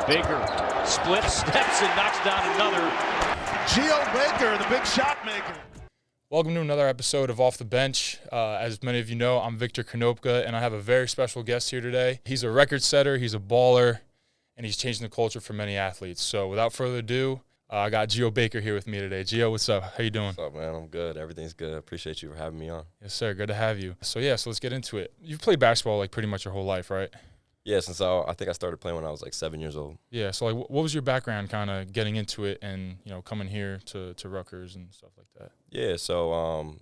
Baker splits, steps, and knocks down another. Geo Baker, the big shot maker. Welcome to another episode of Off the Bench. As many of you know, I'm Victor Konopka, and I have a very special guest here today. He's a record setter, he's a baller, and he's changing the culture for many athletes. So without further ado, I got Geo Baker here with me today. Geo, what's up? How you doing? What's up, man? I'm good. Everything's good. Appreciate you for having me on. Yes, sir. Good to have you. So let's get into it. You've played basketball like pretty much your whole life, right? Yeah, since I think I started playing when I was like 7 years old. Yeah, so like what was your background kind of getting into it and, coming here to Rutgers and stuff like that? Yeah, so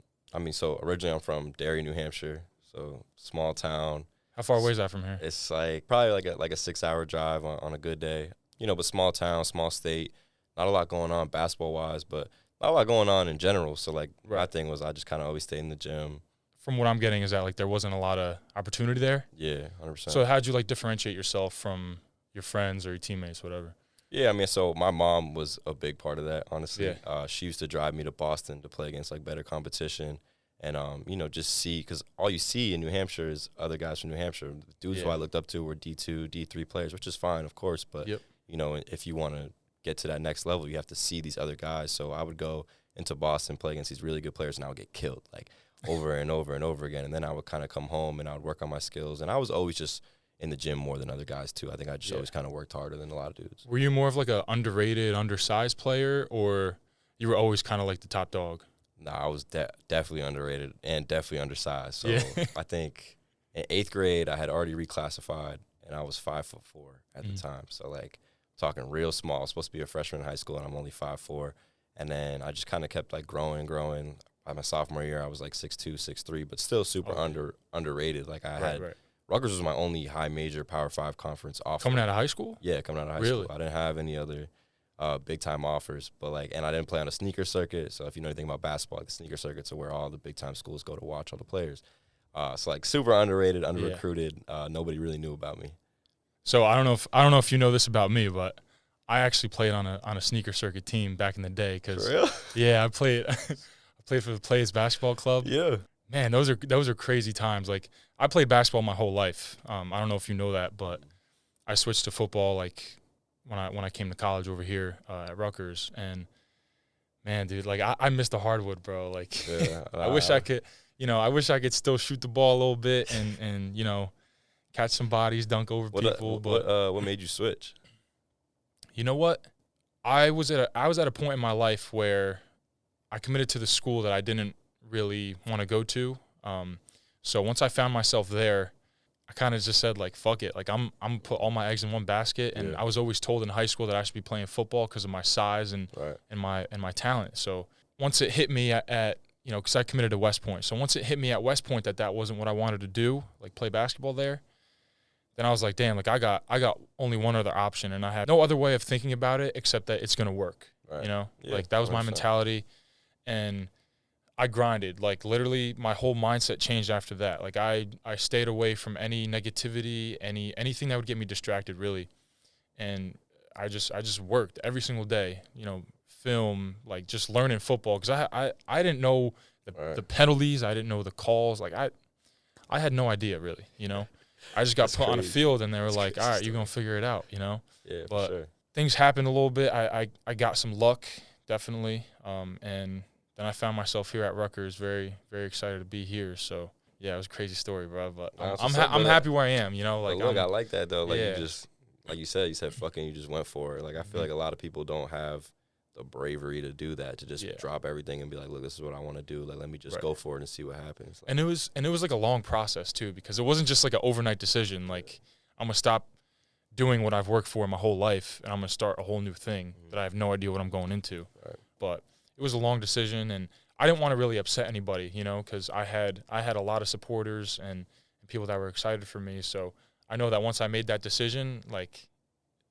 originally I'm from Derry, New Hampshire, so small town. How far away is that from here? It's like probably like a 6-hour drive on a good day. But small town, small state, not a lot going on basketball-wise, but not a lot going on in general. So like my thing was I just kind of always stayed in the gym. From what I'm getting is that like there wasn't a lot of opportunity there. Yeah, 100%. So how'd you like differentiate yourself from your friends or your teammates, whatever? Yeah, I mean, so my mom was a big part of that, honestly. Yeah. She used to drive me to Boston to play against like better competition and, just see, because all you see in New Hampshire is other guys from New Hampshire. The dudes who I looked up to were D2, D3 players, which is fine, of course. But, if you want to get to that next level, you have to see these other guys. So I would go into Boston, play against these really good players, and I would get killed, like, over and over and over again. And then I would kind of come home and I would work on my skills. And I was always just in the gym more than other guys too. I think I just always kind of worked harder than a lot of dudes. Were you more of like a underrated, undersized player, or you were always kind of like the top dog? Nah, I was definitely underrated and definitely undersized. So I think in 8th grade I had already reclassified and I was 5'4" at the time. So like talking real small. I was supposed to be a freshman in high school and I'm only 5'4". And then I just kind of kept like growing and growing. By my sophomore year I was like 6'2", 6'3", but still super underrated. Like I had Rutgers was my only high major Power 5 conference offer. Coming out of high school? Yeah, coming out of high school. I didn't have any other big-time offers. But and I didn't play on a sneaker circuit. So if you know anything about basketball, like the sneaker circuits are where all the big-time schools go to watch all the players. So like super underrated, under-recruited. Nobody really knew about me. So I don't know if you know this about me, but I actually played on a sneaker circuit team back in the day. For real? Yeah, I played for the Plays Basketball Club. Yeah. Man, those are crazy times. Like I played basketball my whole life. I don't know if you know that, but I switched to football like when I came to college over here at Rutgers. And man, dude, like I missed the hardwood, bro. Like I wish I could still shoot the ball a little bit and catch some bodies, dunk over people. What made you switch? You know what? I was at a point in my life where I committed to the school that I didn't really want to go to. So once I found myself there, I kind of just said like, fuck it. Like I'm put all my eggs in one basket. And I was always told in high school that I should be playing football because of my size and my talent. So once it hit me at because I committed to West Point. So once it hit me at West Point that wasn't what I wanted to do, like play basketball there, then I was like, damn, like I got only one other option and I had no other way of thinking about it except that it's going to work, like that was 100%. My mentality. And I grinded, like literally my whole mindset changed after that. Like I stayed away from any negativity, anything that would get me distracted really. And I just worked every single day, film, like just learning football. Cause I didn't know the penalties. I didn't know the calls. Like I had no idea really, I just got put on a field and they were like, all right, you're going to figure it out, Yeah, but for sure. Things happened a little bit. I got some luck, definitely. And then I found myself here at Rutgers, very, very excited to be here. So, yeah, it was a crazy story, bro. But I'm happy where I am, Like, look, I like that, though. Like, yeah. you just, like you said fucking, you just went for it. Like, I feel like a lot of people don't have the bravery to do that, to just drop everything and be like, look, this is what I want to do. Like, let me just go for it and see what happens. Like, and it was like a long process, too, because it wasn't just like an overnight decision. Like, I'm going to stop doing what I've worked for my whole life, and I'm going to start a whole new thing that I have no idea what I'm going into. Right. But it was a long decision, and I didn't want to really upset anybody, because I had a lot of supporters and people that were excited for me. So I know that once I made that decision, like,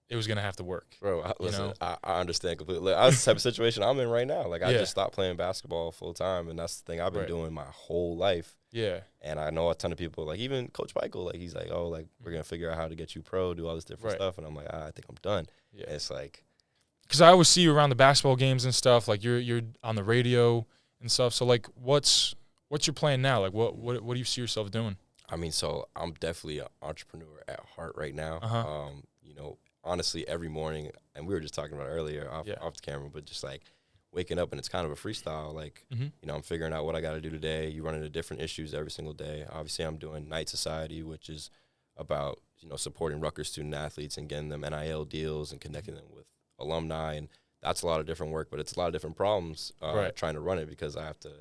it was going to have to work. Bro, listen, I understand completely. That's the type of situation I'm in right now. Like, I just stopped playing basketball full time, and that's the thing I've been doing my whole life. Yeah. And I know a ton of people, like even Coach Michael, like he's like, oh, like we're going to figure out how to get you pro, do all this different stuff. And I'm like, I think I'm done. Yeah. And it's like. Because I always see you around the basketball games and stuff. Like you're on the radio and stuff. So like what's your plan now? Like what do you see yourself doing? I mean, so I'm definitely an entrepreneur at heart right now. Uh-huh. honestly every morning, and we were just talking about it earlier off the camera, but just like waking up and it's kind of a freestyle. Like, you know, I'm figuring out what I got to do today. You run into different issues every single day. Obviously, I'm doing Night Society, which is about, you know, supporting Rutgers student athletes and getting them NIL deals and connecting them with alumni. And that's a lot of different work, but it's a lot of different problems trying to run it, because I have to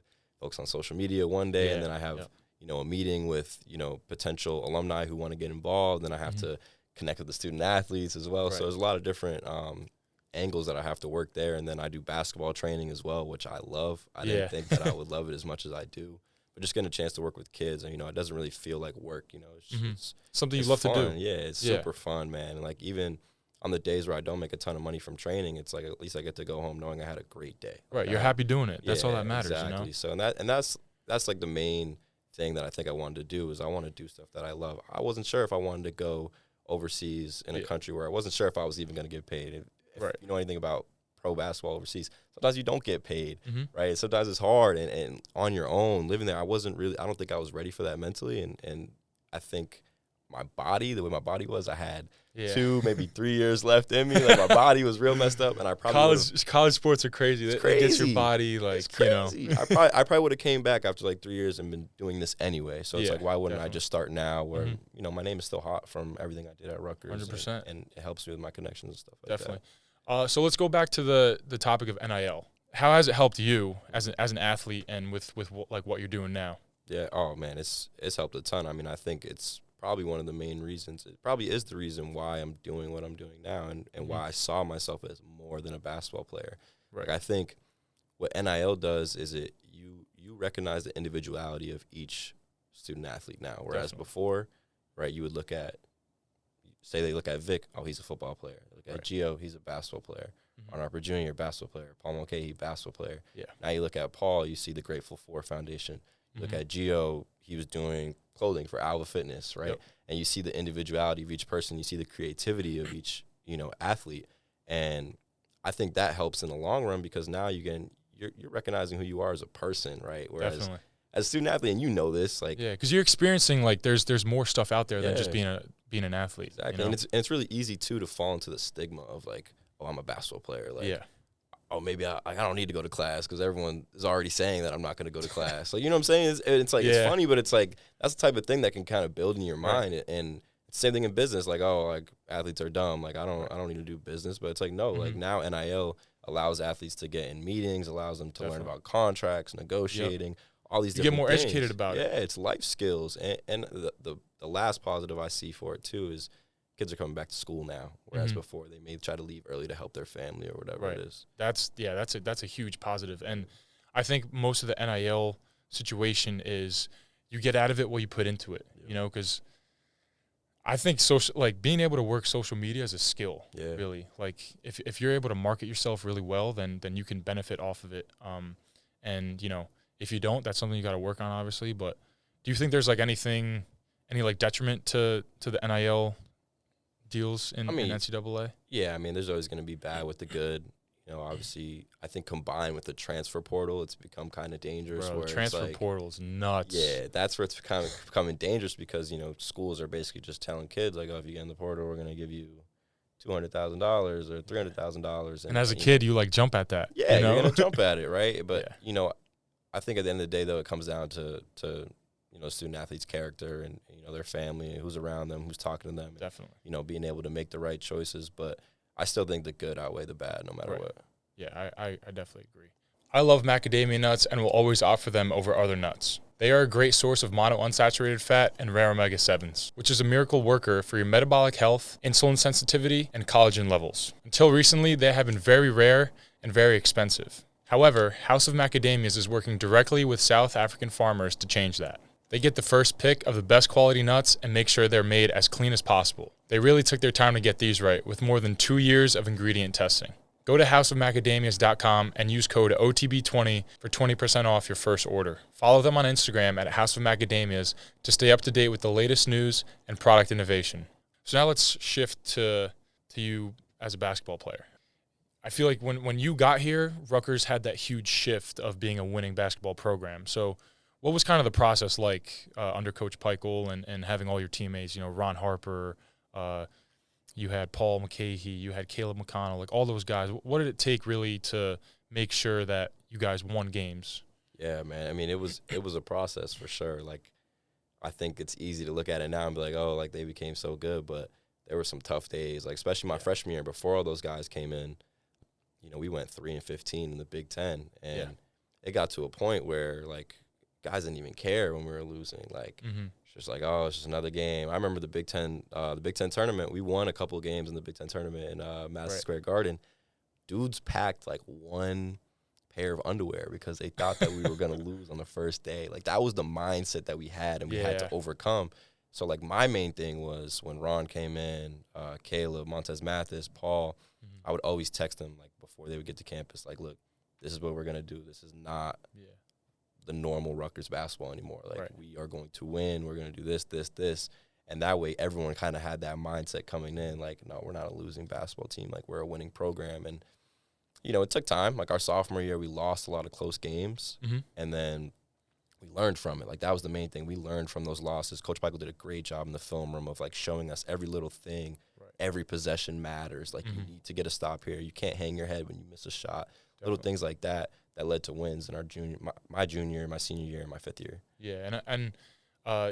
focus on social media one day, and then I have, you know, a meeting with, you know, potential alumni who want to get involved, and I have to connect with the student athletes as well. So there's a lot of different angles that I have to work there. And then I do basketball training as well, which I love. I didn't think that I would love it as much as I do. But just getting a chance to work with kids, and, you know, it doesn't really feel like work, you know. It's something you love to do. Yeah, it's super fun, man. And, like, even on the days where I don't make a ton of money from training, it's like at least I get to go home knowing I had a great day. Right, you're happy doing it. That's all that matters, exactly. You So know? that's like the main thing that I think I wanted to do, is I want to do stuff that I love. I wasn't sure if I wanted to go overseas in a country where I wasn't sure if I was even going to get paid. If you know anything about pro basketball overseas, sometimes you don't get paid, right? Sometimes it's hard, and on your own, living there, I don't think I was ready for that mentally, and I think my body, the way my body was, I had 2, maybe 3 years left in me. Like, my body was real messed up, and I probably college sports are crazy. It gets your body, like, you know. I probably would have came back after like 3 years and been doing this anyway. So it's like, why wouldn't I just start now, where you know, my name is still hot from everything I did at Rutgers, 100%, and it helps me with my connections and stuff like that. So let's go back to the topic of NIL. How has it helped you as an athlete, and with like what you're doing now? Yeah, oh man, it's helped a ton. I mean, I think it's probably one of the main reasons. It probably is the reason why I'm doing what I'm doing now, and why I saw myself as more than a basketball player. Right. Like, I think what NIL does is you recognize the individuality of each student athlete now, whereas before, right, you would look at, say they look at Vic, oh, he's a football player. They look at Geo, he's a basketball player. Arn Harper Jr., basketball player. Paul Mulcahy, basketball player. Yeah. Now you look at Paul, you see the Grateful For Foundation. You look at Geo, he was doing clothing for Alva Fitness, right? And you see the individuality of each person. You see the creativity of each, you know, athlete. And I think that helps in the long run, because now you're recognizing who you are as a person, right? Whereas as a student athlete, and you know this, like, because you're experiencing, like, there's more stuff out there than just being an athlete. Exactly. You know? And it's really easy too to fall into the stigma of, like, oh, I'm a basketball player. Like, oh, maybe I don't need to go to class because everyone is already saying that I'm not going to go to class. Like, you know what I'm saying? It's like, it's funny, but it's like, that's the type of thing that can kind of build in your mind. And it's the same thing in business. Like, oh, like, athletes are dumb. Like, I don't need to do business. But it's like, no, like, now NIL allows athletes to get in meetings, allows them to learn about contracts, negotiating, all these different things. You get more educated about it. Yeah, it's life skills. And the last positive I see for it too is kids are coming back to school now, whereas before they may try to leave early to help their family or whatever it is. That's a huge positive. And I think most of the NIL situation is you get out of it what you put into it, you know, because I think being able to work social media is a skill, really. Like, if you're able to market yourself really well, then you can benefit off of it. And, you know, if you don't, that's something you got to work on, obviously. But do you think there's, like, any like detriment to the NIL deals in NCAA? Yeah, I mean, there's always going to be bad with the good. You know, obviously, I think combined with the transfer portal, it's become kind of dangerous. Bro, the transfer portal's nuts. Yeah, that's where it's kind of becoming dangerous, because, you know, schools are basically just telling kids, like, oh, if you get in the portal, we're going to give you $200,000 or $300,000. And as a kid, you like jump at that. Yeah, you know? You're going to jump at it, right? But, you know, I think at the end of the day, though, it comes down to you know, student athlete's character and, you know, their family, who's around them, who's talking to them. Definitely. And, you know, being able to make the right choices. But I still think the good outweigh the bad no matter what. Yeah, I definitely agree. I love macadamia nuts and will always offer them over other nuts. They are a great source of monounsaturated fat and rare omega-7s, which is a miracle worker for your metabolic health, insulin sensitivity, and collagen levels. Until recently, they have been very rare and very expensive. However, House of Macadamias is working directly with South African farmers to change that. They get the first pick of the best quality nuts and make sure they're made as clean as possible. They really took their time to get these right, with more than 2 years of ingredient testing. Go to houseofmacadamias.com and use code OTB20 for 20% off your first order. Follow them on Instagram at House of Macadamias to stay up to date with the latest news and product innovation. So now let's shift to you as a basketball player. I feel like when you got here, Rutgers had that huge shift of being a winning basketball program. So what was kind of the process like under Coach Peichel and having all your teammates, you know, Ron Harper, you had Paul McCahey, you had Caleb McConnell, like all those guys. What did it take really to make sure that you guys won games? Yeah, man. I mean, it was a process for sure. Like, I think it's easy to look at it now and be like, oh, like they became so good, but there were some tough days. Like, especially my freshman year, before all those guys came in, you know, we went 3-15 in the Big Ten, and it got to a point where like guys didn't even care when we were losing. Like, it's just like, oh, it's just another game. I remember the Big Ten tournament. We won a couple of games in the Big Ten tournament in Madison Square Garden. Dudes packed like one pair of underwear because they thought that we were going to lose on the first day. Like, that was the mindset that we had, and we had to overcome. So, like, my main thing was when Ron came in, Caleb, Montez Mathis, Paul, I would always text them, like, before they would get to campus, like, look, this is what we're going to do. This is not the normal Rutgers basketball anymore. Like, we are going to win. We're going to do this, this, this. And that way, everyone kind of had that mindset coming in, like, no, we're not a losing basketball team. Like, we're a winning program. And, you know, it took time. Like, our sophomore year, we lost a lot of close games. And then we learned from it. Like, that was the main thing. We learned from those losses. Coach Michael did a great job in the film room of, like, showing us every little thing. Every possession matters. Like, you need to get a stop here. You can't hang your head when you miss a shot. Little things like that led to wins in our my junior, my senior year, and my fifth year. Yeah, and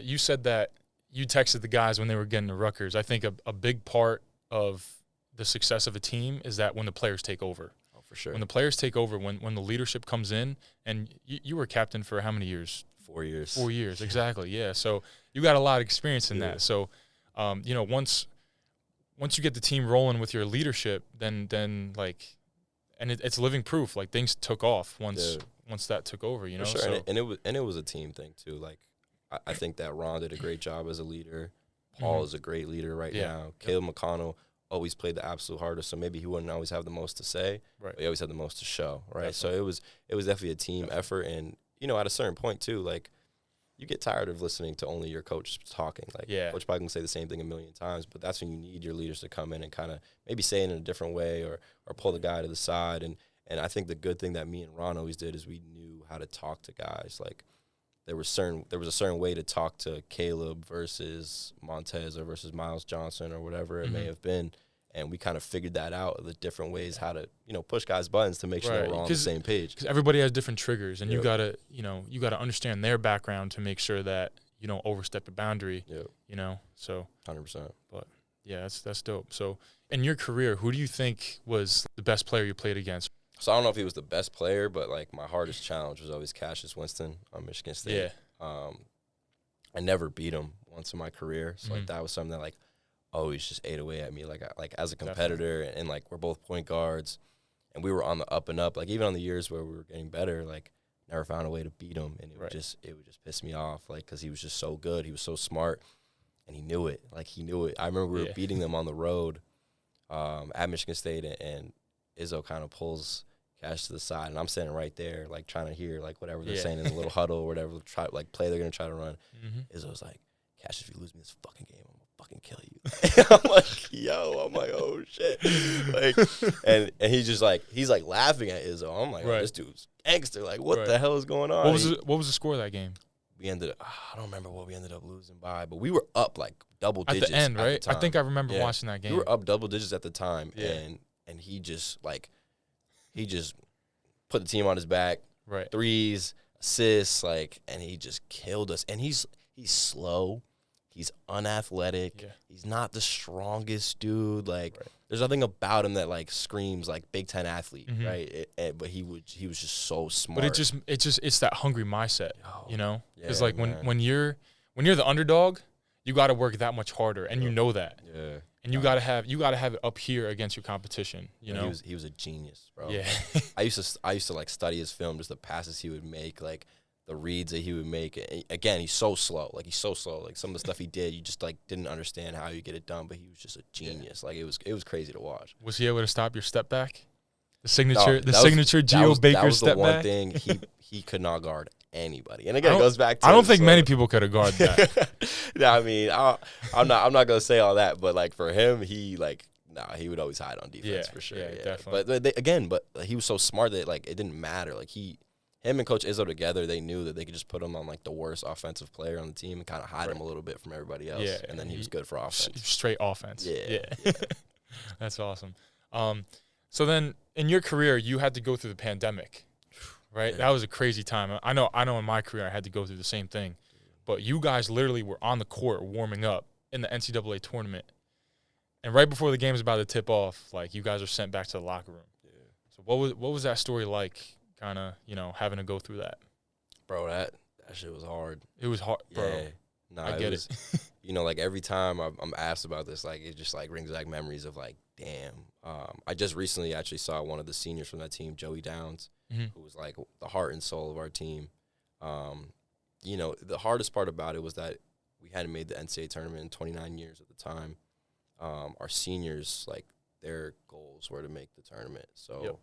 you said that you texted the guys when they were getting to Rutgers. I think a big part of the success of a team is that when the players take over. Oh, for sure. When the players take over, when the leadership comes in, and you were captain for how many years? 4 years. 4 years, exactly, yeah. So you got a lot of experience in that. So, you know, once you get the team rolling with your leadership, then like, and it's living proof. Like, things took off once that took over. You know, for sure. So, and it was a team thing too. Like, I think that Ron did a great job as a leader. Paul is a great leader right now. Caleb McConnell always played the absolute hardest, so maybe he wouldn't always have the most to say, but he always had the most to show, right? Definitely. So it was definitely a team effort, and you know, at a certain point too, like, you get tired of listening to only your coach talking. Like, Coach probably can say the same thing a million times, but that's when you need your leaders to come in and kind of maybe say it in a different way or pull the guy to the side. And I think the good thing that me and Ron always did is we knew how to talk to guys. Like, there was a certain way to talk to Caleb versus Montez or versus Miles Johnson or whatever it may have been. And we kind of figured that out, the different ways how to, you know, push guys' buttons to make sure that we're on the same page. Because everybody has different triggers, and you gotta understand their background to make sure that you don't overstep the boundary. You know, so 100%. But yeah, that's dope. So in your career, who do you think was the best player you played against? So I don't know if he was the best player, but like my hardest challenge was always Cassius Winston on Michigan State. I never beat him once in my career, so like that was something that like always just ate away at me. Like as a competitor, and like we're both point guards, and we were on the up and up. Like even on the years where we were getting better, like never found a way to beat him, and it would just piss me off. Like because he was just so good, he was so smart, and he knew it. Like he knew it. I remember we were beating them on the road at Michigan State, and Izzo kind of pulls Cash to the side, and I'm standing right there, like trying to hear like whatever they're saying in the little huddle or whatever play they're gonna try to run. Izzo's like, Cash, if you lose me this fucking game, I'm gonna fucking kill you. I'm like, yo, I'm like, oh shit, like, and he's just like, he's like laughing at Izzo. I'm like, oh, this dude's gangster. Like, what the hell is going on? What was the score of that game? We ended up, I don't remember what we ended up losing by, but we were up like double digits at the end, right? I think I remember watching that game. We were up double digits at the time, and he just put the team on his back, threes, assists, like, and he just killed us. And he's slow, he's unathletic, he's not the strongest dude. Like, there's nothing about him that like screams like Big Ten athlete, right? But he was just so smart. But it's that hungry mindset, you know? Because like when you're the underdog, you got to work that much harder, and you know that. Yeah. And you gotta have it up here against your competition. You know, he was a genius, bro. Yeah, I used to like study his film, just the passes he would make, like the reads that he would make. And again, he's so slow. Like some of the stuff he did, you just like didn't understand how you get it done. But he was just a genius. Like it was crazy to watch. Was he able to stop your step back? The signature Geo Baker step back. That was the one thing he could not guard anybody. And again, it goes back to I don't think many people could have guarded that. No, I mean, I'm not gonna say all that, but like for him, he would always hide on defense for sure. Yeah, definitely. But he was so smart that like it didn't matter. Like he him and Coach Izzo together, they knew that they could just put him on like the worst offensive player on the team and kind of hide him a little bit from everybody else. Yeah, and then he was good for offense. Straight offense. Yeah. That's awesome. So then in your career, you had to go through the pandemic, right? Yeah. That was a crazy time. I know in my career I had to go through the same thing. But you guys literally were on the court warming up in the NCAA tournament. And right before the game was about to tip off, like, you guys are sent back to the locker room. Yeah. So what was that story like, kind of, having to go through that? Bro, that shit was hard. It was hard, bro. Yeah. Nah, I get it. Like, every time I'm asked about this, like, it just, like, brings back memories of, like, damn. I just recently actually saw one of the seniors from that team, Joey Downs, who was, like, the heart and soul of our team. The hardest part about it was that we hadn't made the NCAA tournament in 29 years at the time. Our seniors, like, their goals were to make the tournament. So,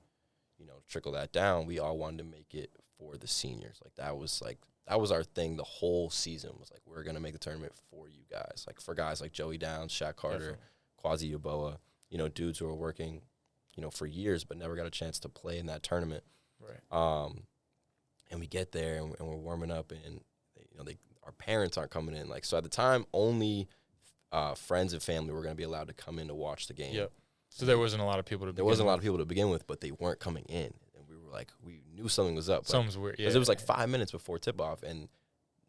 trickle that down, we all wanted to make it for the seniors. Like, that was our thing the whole season, was like, we're going to make the tournament for you guys. Like, for guys like Joey Downs, Shaq Carter, Quasi Yaboa, dudes who are working, for years but never got a chance to play in that tournament. Right. And we get there and we're warming up, and our parents aren't coming in. Like, so at the time, only friends and family were going to be allowed to come in to watch the game. Yep. So there wasn't a lot of people to begin with. There wasn't a lot of people to begin with, but they weren't coming in. And we were like, we knew something was up. Something's weird, yeah. Because it was like 5 minutes before tip-off, and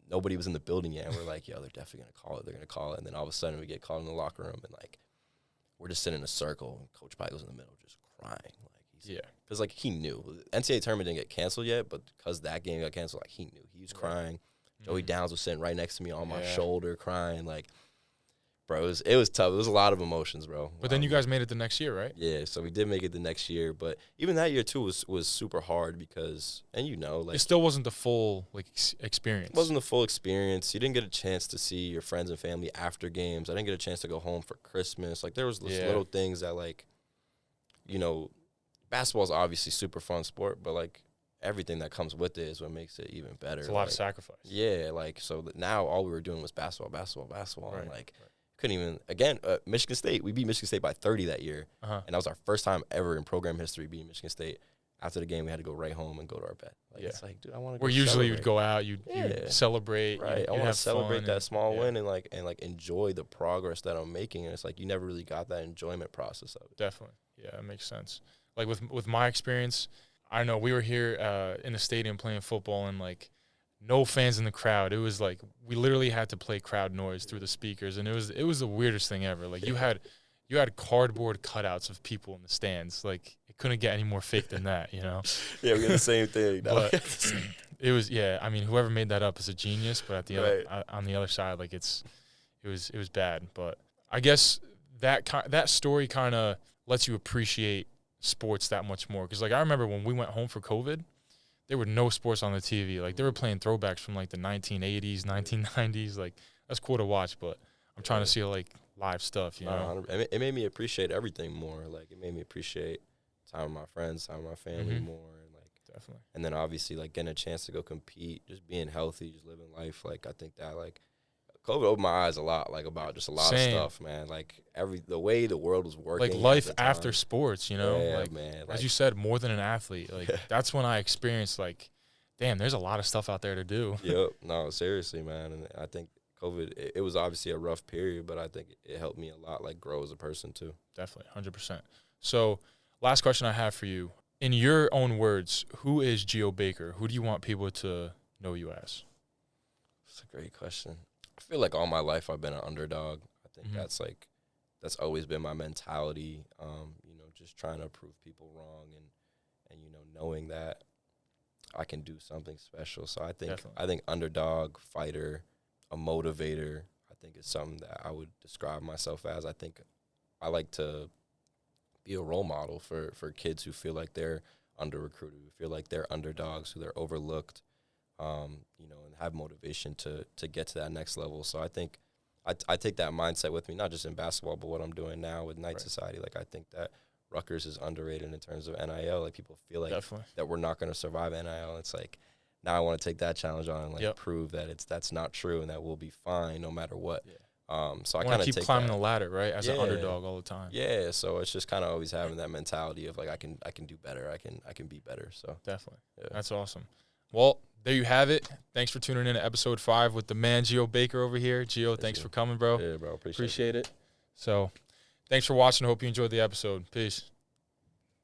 nobody was in the building yet. And we're like, yo, they're definitely going to call it. They're going to call it. And then all of a sudden, we get called in the locker room, and, like, we're just sitting in a circle, and Coach Pike was in the middle just crying. Because, like, he knew. The NCAA tournament didn't get canceled yet, but because that game got canceled, like, he knew. He was crying. Joey Downs was sitting right next to me on my shoulder crying. Like, bro, it was tough. It was a lot of emotions, bro. But then you guys made it the next year, right? Yeah, so we did make it the next year. But even that year, too, was super hard because, and like, it still wasn't the full, like, experience. It wasn't the full experience. You didn't get a chance to see your friends and family after games. I didn't get a chance to go home for Christmas. Like, there was those little things that, like, basketball is obviously super fun sport, but, like, everything that comes with it is what makes it even better. It's a lot of sacrifice. Yeah, like, so now all we were doing was basketball. Right. And, like, couldn't even, again, Michigan State, we beat Michigan State by 30 that year. And that was our first time ever in program history beating Michigan State. After the game, we had to go right home and go to our bed. Like, it's like, dude, I want to go Where usually celebrate. you'd go out, you'd celebrate. Right, I want to celebrate that small win and enjoy the progress that I'm making. And it's like, you never really got that enjoyment process of it. Definitely. Yeah, that makes sense. Like, with my experience, I know we were here in the stadium playing football, and, like, no fans in the crowd. It was like we literally had to play crowd noise through the speakers, and it was the weirdest thing ever. Like, you had cardboard cutouts of people in the stands. Like, it couldn't get any more fake than that, Yeah, we got the same thing. But it was, I mean, whoever made that up is a genius. But on the other side, like, it was bad. But I guess that story kind of lets you appreciate sports that much more. Because, like, I remember when we went home for COVID, there were no sports on the TV. Like, they were playing throwbacks from, like, the 1980s, 1990s. Like, that's cool to watch, but I'm trying to see, like, live stuff, It made me appreciate everything more. Like, it made me appreciate time with my friends, time with my family more. And, like, definitely. And then, obviously, like, getting a chance to go compete, just being healthy, just living life. Like, I think that, like, COVID opened my eyes a lot, like, about just a lot of stuff, man. Like, the way the world was working. Like, life after sports, Yeah, like, man. As you said, more than an athlete. Like, that's when I experienced, like, damn, there's a lot of stuff out there to do. Yep. No, seriously, man. And I think COVID, it was obviously a rough period, but I think it helped me a lot, like, grow as a person, too. Definitely, 100%. So, last question I have for you. In your own words, who is Geo Baker? Who do you want people to know you as? That's a great question. I feel like all my life I've been an underdog. I think that's always been my mentality. Just trying to prove people wrong and knowing that I can do something special. So I think underdog, fighter, a motivator, I think is something that I would describe myself as. I think I like to be a role model for kids who feel like they're under-recruited, who feel like they're underdogs, who they're overlooked. And have motivation to get to that next level. So I think I take that mindset with me, not just in basketball, but what I'm doing now with Knight Society. Like, I think that Rutgers is underrated in terms of NIL. Like, people feel like that we're not going to survive NIL. It's like, now I want to take that challenge on and, like, prove that that's not true and that we'll be fine no matter what. Yeah. So I kind of keep climbing the ladder, right, as an underdog all the time. Yeah, so it's just kind of always having that mentality of, like, I can do better. I can be better. So definitely, that's awesome. Well, there you have it. Thanks for tuning in to episode 5 with the man Geo Baker over here. Geo, thanks for coming, bro. Yeah, bro. Appreciate it. So, thanks for watching. Hope you enjoyed the episode. Peace.